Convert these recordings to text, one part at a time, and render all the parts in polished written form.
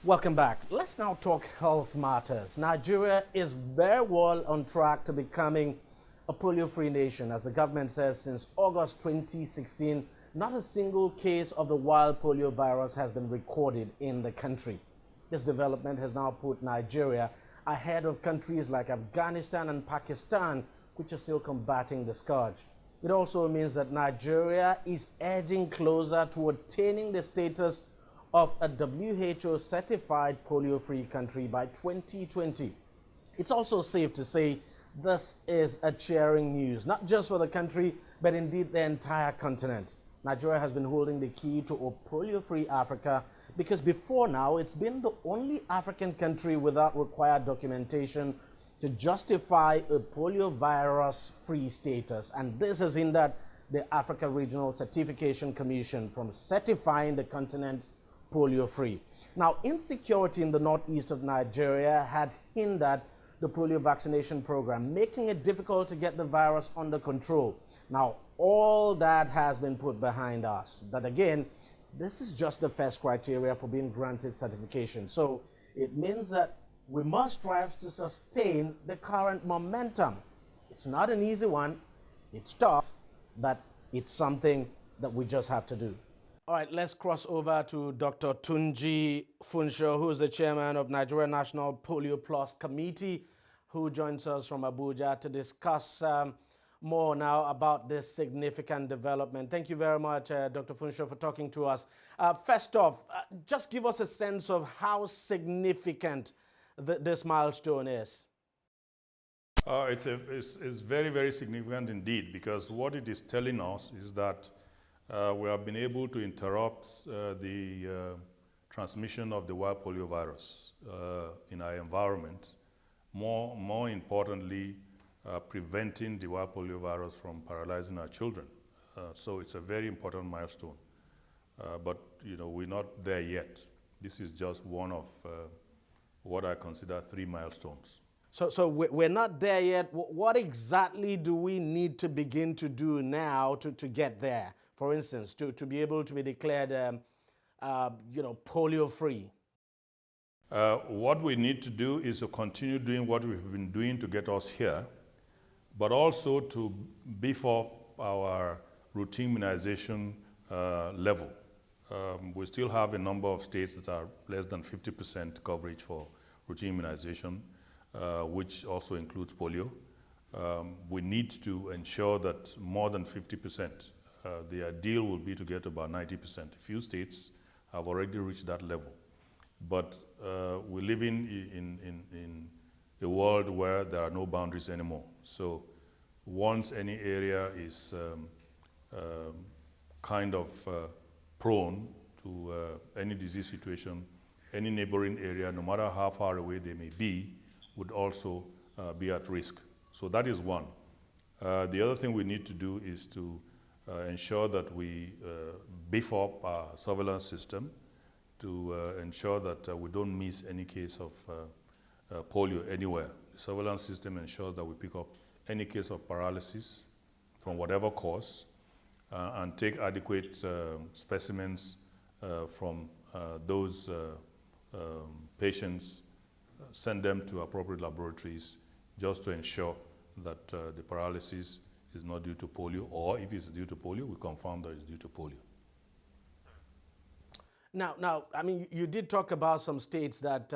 Welcome back. Let's now talk health matters. Nigeria is very well on track to becoming a polio-free nation. As the government says, since August 2016, not a single case of the wild polio virus has been recorded in the country. This development has now put Nigeria ahead of countries like Afghanistan and Pakistan, which are still combating the scourge. It also means that Nigeria is edging closer to attaining the status of a WHO-certified polio-free country by 2020. It's also safe to say this is a cheering news, not just for the country, but indeed the entire continent. Nigeria has been holding the key to a polio-free Africa because before now, it's been the only African country without required documentation to justify a polio virus-free status. And this has hindered the Africa Regional Certification Commission from certifying the continent polio-free. Now, insecurity in the northeast of Nigeria had hindered the polio vaccination program, making it difficult to get the virus under control. Now, all that has been put behind us. But again, this is just the first criteria for being granted certification. So it means that we must strive to sustain the current momentum. It's not an easy one, it's tough, but it's something that we just have to do. All right, let's cross over to Dr. Tunji Funsho, who is the chairman of Nigeria National Polio Plus Committee, who joins us from Abuja to discuss more now about this significant development. Thank you very much, Dr. Funsho, for talking to us. First off, just give us a sense of how significant this milestone is. It's very, very significant indeed, because what it is telling us is that we have been able to interrupt the transmission of the wild polio virus in our environment. More importantly, preventing the wild polio virus from paralyzing our children. So it's a very important milestone. But we're not there yet. This is just one of what I consider 3 milestones. So we're not there yet. What exactly do we need to begin to do now to get there? For instance, to be able to be declared, polio-free? What we need to do is to continue doing what we've been doing to get us here, but also to beef up our routine immunization level. We still have a number of states that are less than 50% coverage for routine immunization, which also includes polio. We need to ensure that more than 50%. The ideal will be to get about 90%. A few states have already reached that level. But we're living in a world where there are no boundaries anymore. So once any area is prone to any disease situation, any neighboring area, no matter how far away they may be, would also be at risk. So that is one. The other thing we need to do is to ensure that we beef up our surveillance system to ensure that we don't miss any case of polio anywhere. The surveillance system ensures that we pick up any case of paralysis from whatever cause and take adequate specimens from those patients, send them to appropriate laboratories just to ensure that the paralysis is not due to polio, or if it's due to polio, we confirm that it's due to polio. Now, I mean, you did talk about some states that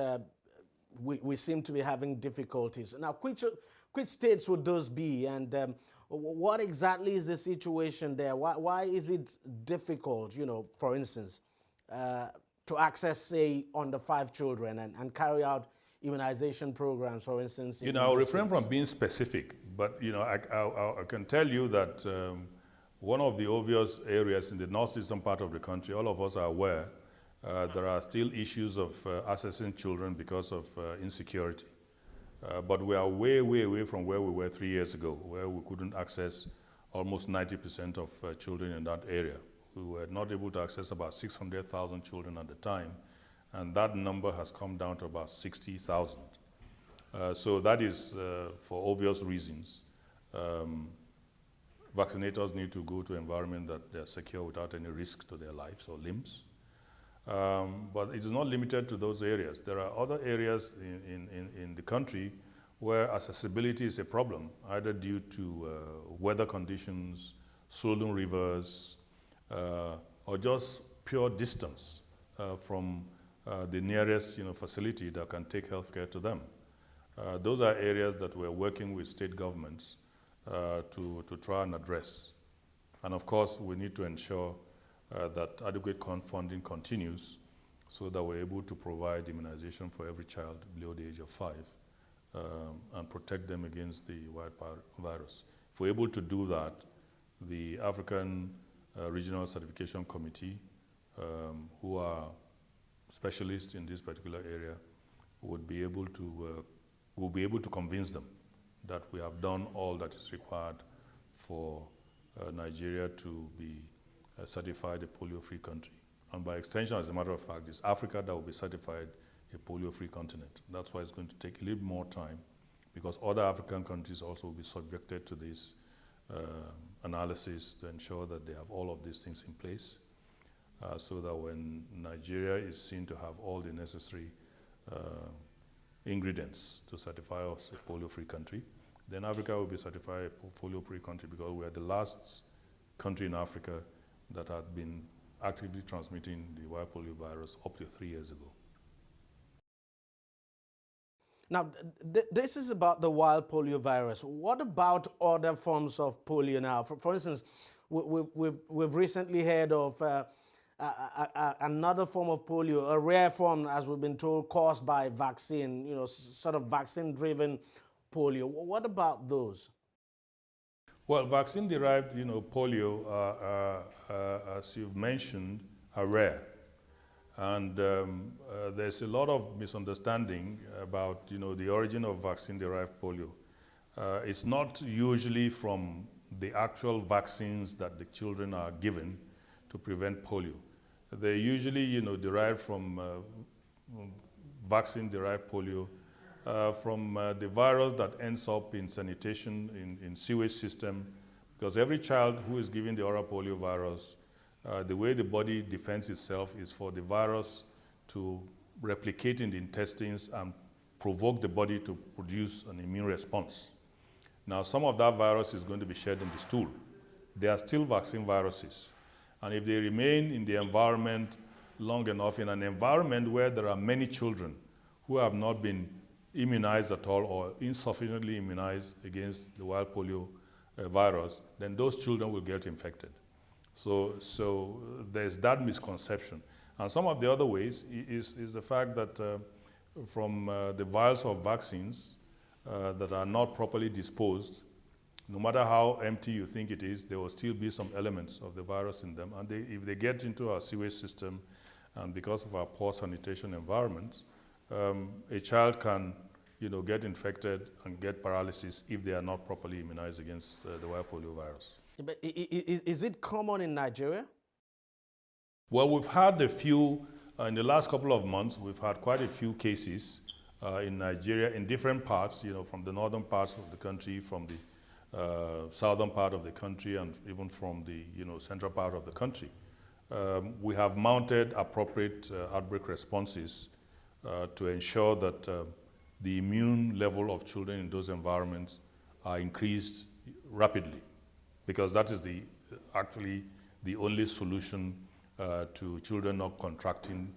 we seem to be having difficulties. Now, which states would those be, and what exactly is the situation there? Why is it difficult, for instance, to access, say, under 5 children and carry out immunization programs, for instance? I'll refrain from being specific, but I can tell you that one of the obvious areas in the northeastern part of the country, all of us are aware, there are still issues of accessing children because of insecurity. But we are way, way away from where we were 3 years ago, where we couldn't access almost 90% of children in that area. We were not able to access about 600,000 children at the time, and that number has come down to about 60,000. So that is for obvious reasons. Vaccinators need to go to an environment that they're secure without any risk to their lives or limbs. But it is not limited to those areas. There are other areas in the country where accessibility is a problem, either due to weather conditions, swollen rivers, or just pure distance from the nearest facility that can take healthcare to them. Those are areas that we're working with state governments to try and address. And of course, we need to ensure that adequate funding continues so that we're able to provide immunization for every child below the age of 5 and protect them against the wild virus. If we're able to do that, the African Regional Certification Committee, who are specialists in this particular area, would be able to convince them that we have done all that is required for Nigeria to be certified a polio-free country. And by extension, as a matter of fact, it's Africa that will be certified a polio-free continent. That's why it's going to take a little more time, because other African countries also will be subjected to this analysis to ensure that they have all of these things in place, so that when Nigeria is seen to have all the necessary ingredients to certify us a polio-free country, then Africa will be certified a polio-free country, because we are the last country in Africa that had been actively transmitting the wild polio virus up to 3 years ago. Now, this is about the wild polio virus. What about other forms of polio now? For instance, we've recently heard of another form of polio, a rare form, as we've been told, caused by vaccine, sort of vaccine-driven polio. What about those? Well, vaccine-derived, polio, as you've mentioned, are rare. And there's a lot of misunderstanding about, the origin of vaccine-derived polio. It's not usually from the actual vaccines that the children are given to prevent polio. They're usually, derived from vaccine-derived polio from the virus that ends up in sanitation, in sewage system, because every child who is given the oral polio virus, the way the body defends itself is for the virus to replicate in the intestines and provoke the body to produce an immune response. Now, some of that virus is going to be shed in the stool. They are still vaccine viruses. And if they remain in the environment long enough, in an environment where there are many children who have not been immunized at all or insufficiently immunized against the wild polio virus, then those children will get infected. So there's that misconception. And some of the other ways is the fact that from the vials of vaccines that are not properly disposed, no matter how empty you think it is, there will still be some elements of the virus in them. And if they get into our sewage system, and because of our poor sanitation environment, a child can get infected and get paralysis if they are not properly immunized against the wild polio virus. But is it common in Nigeria? Well, we've had a few, in the last couple of months, we've had quite a few cases in Nigeria in different parts, from the northern parts of the country, from the southern part of the country, and even from the central part of the country. We have mounted appropriate outbreak responses to ensure that the immune level of children in those environments are increased rapidly, because that is actually the only solution to children not contracting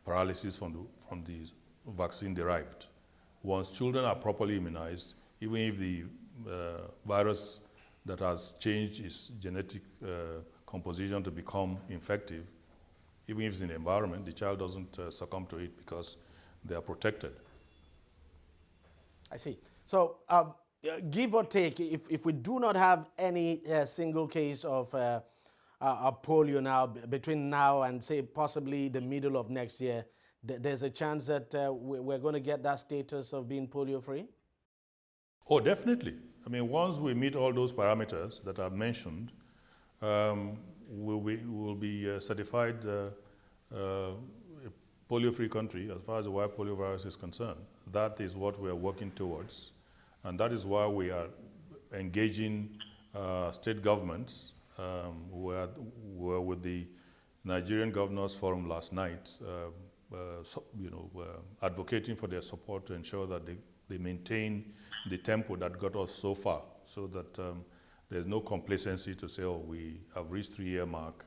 paralysis from the vaccine derived. Once children are properly immunized, even if the virus that has changed its genetic composition to become infective, even if it's in the environment, the child doesn't succumb to it because they are protected. I see. So give or take, if we do not have any single case of polio now, between now and say possibly the middle of next year, there's a chance that we're going to get that status of being polio-free? Oh, definitely. I mean, once we meet all those parameters that I've mentioned, we'll be certified a polio-free country as far as the wild polio virus is concerned. That is what we are working towards, and that is why we are engaging state governments, where with the Nigerian Governors Forum last night, advocating for their support to ensure that they maintain the tempo that got us so far, so that there's no complacency to say, oh, we have reached 3-year mark,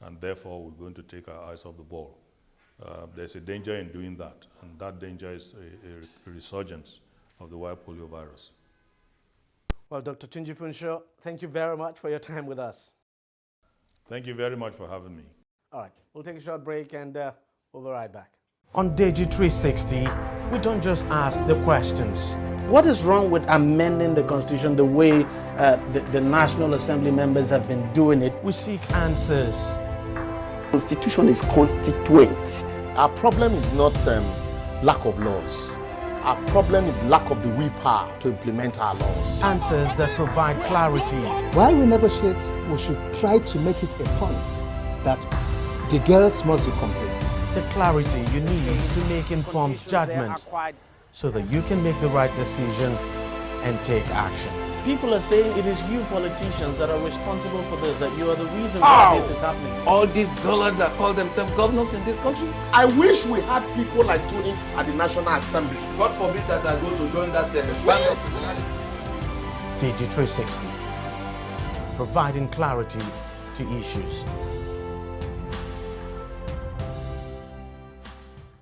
and therefore we're going to take our eyes off the ball. There's a danger in doing that, and that danger is a resurgence of the wild polio virus. Well, Dr. Tunji Funsho, thank you very much for your time with us. Thank you very much for having me. All right, we'll take a short break and we'll be right back. On Deji 360, we don't just ask the questions. What is wrong with amending the Constitution the way the National Assembly members have been doing it? We seek answers. Constitution is constituent. Our problem is not lack of laws. Our problem is lack of the willpower to implement our laws. Answers that provide clarity. While we negotiate, we should try to make it a point that the girls must be complete. The clarity you need to make informed judgment so that you can make the right decision and take action. People are saying it is you politicians that are responsible for this, that you are the reason why this is happening. All these dollars that call themselves governors in this country. I wish we had people like Tony at the National Assembly. God forbid that I go to join that ballot. Deji 360, providing clarity to issues.